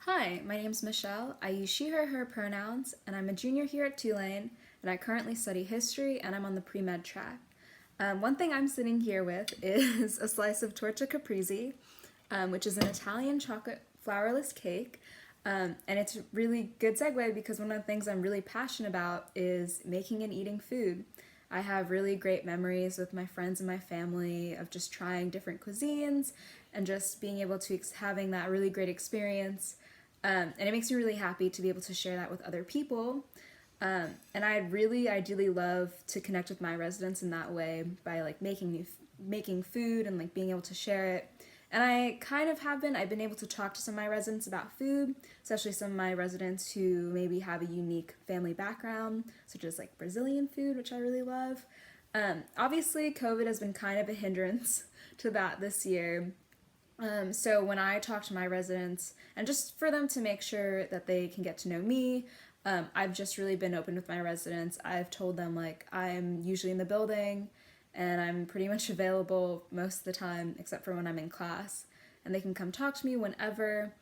Hi, my name's Michelle. I use she, her pronouns, and I'm a junior here at Tulane, and I currentless study history, and I'm on the pre-med track. One thing I'm sitting here with is a slice of torta caprese, which is an Italian chocolate flourless cake, and it's a really good segue because one of the things I'm really passionate about is making and eating food. I have really great memories with my friends and my family of just trying different cuisines and just being able to having that really great experience. And it makes me really happy to be able to share that with other people. And I'd really ideally love to connect with my residents in that way by like making food and like being able to share it. And I kind of have been. I've been able to talk to some of my residents about food, especially some of my residents who maybe have a unique family background, such as like Brazilian food, which I really love. Obviously, COVID has been kind of a hindrance to that this year. So when I talk to my residents, and just for them to make sure that they can get to know me, I've just really been open with my residents. I've told them like I'm usually in the building and I'm pretty much available most of the time except for when I'm in class, and they can come talk to me whenever.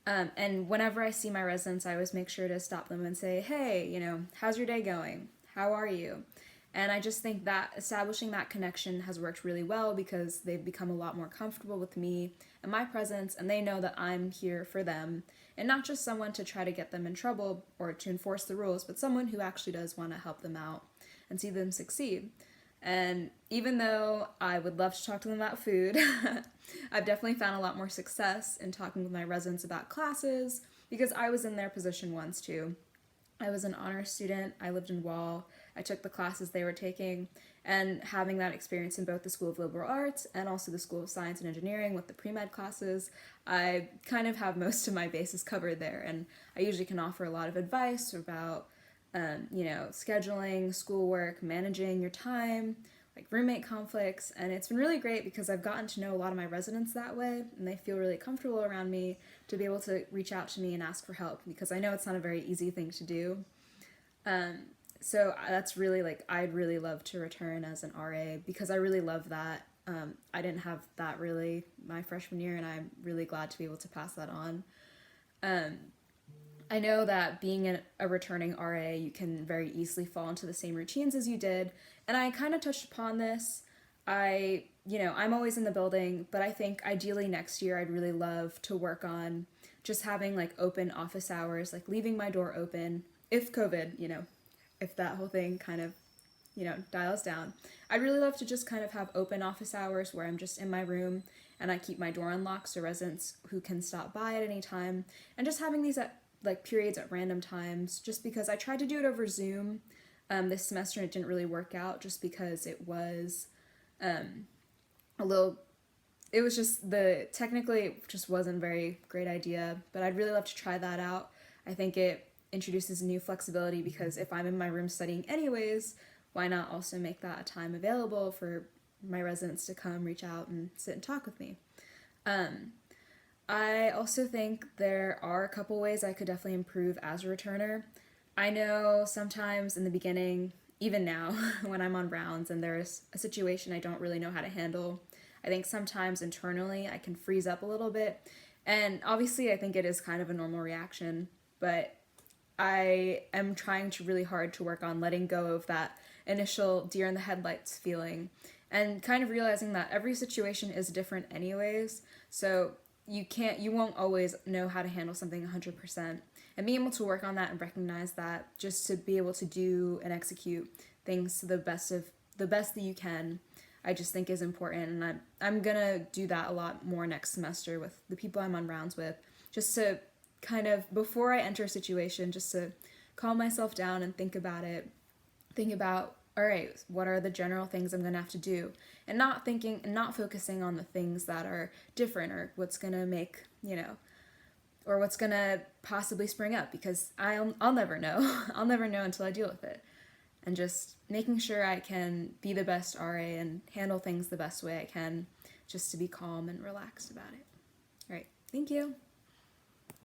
And whenever I see my residents, I always make sure to stop them and say, hey, how's your day going? How are you? And I just think that establishing that connection has worked really well because they've become a lot more comfortable with me and my presence, and they know that I'm here for them and not just someone to try to get them in trouble or to enforce the rules, but someone who actually does want to help them out and see them succeed. And even though I would love to talk to them about food, I've definitely found a lot more success in talking with my residents about classes because I was in their position once too. I was an honors student. I lived in Wall. I took the classes they were taking, and having that experience in both the School of Liberal Arts and also the School of Science and Engineering with the pre-med classes, I kind of have most of my bases covered there, and I usually can offer a lot of advice about, scheduling, schoolwork, managing your time, like roommate conflicts, and it's been really great because I've gotten to know a lot of my residents that way, and they feel really comfortable around me to be able to reach out to me and ask for help because I know it's not a very easy thing to do. So that's really like I'd really love to return as an RA because I really love that. I didn't have that really my freshman year, and I'm really glad to be able to pass that on. Um, I know that being a returning RA, you can very easily fall into the same routines as you did, and I kind of touched upon this. I'm always in the building, but I think ideally next year I'd really love to work on just having like open office hours, like leaving my door open if COVID, if that whole thing kind of, dials down. I'd really love to just kind of have open office hours where I'm just in my room and I keep my door unlocked so residents who can stop by at any time, and just having these at like periods at random times just because I tried to do it over Zoom this semester and it didn't really work out just because it was a little it was just technically it just wasn't a very great idea, but I'd really love to try that out. I think it introduces new flexibility because if I'm in my room studying anyways, why not also make that a time available for my residents to come reach out and sit and talk with me. I also think there are a couple ways I could definitely improve as a returner. I know sometimes in the beginning, even now, when I'm on rounds and there's a situation I don't really know how to handle, I think sometimes internally I can freeze up a little bit. And obviously, I think it is kind of a normal reaction, but I am trying to really hard to work on letting go of that initial deer in the headlights feeling and kind of realizing that every situation is different anyways. So you won't always know how to handle something 100%, and being able to work on that and recognize that just to be able to do and execute things to the best that you can, I just think is important. And I'm gonna do that a lot more next semester with the people I'm on rounds with, just to kind of before I enter a situation, just to calm myself down and think about it. Think about, all right, what are the general things I'm going to have to do? And not focusing on the things that are different or what's going to make, or what's going to possibly spring up because I'll never know. I'll never know until I deal with it. And just making sure I can be the best RA and handle things the best way I can just to be calm and relaxed about it. All right. Thank you.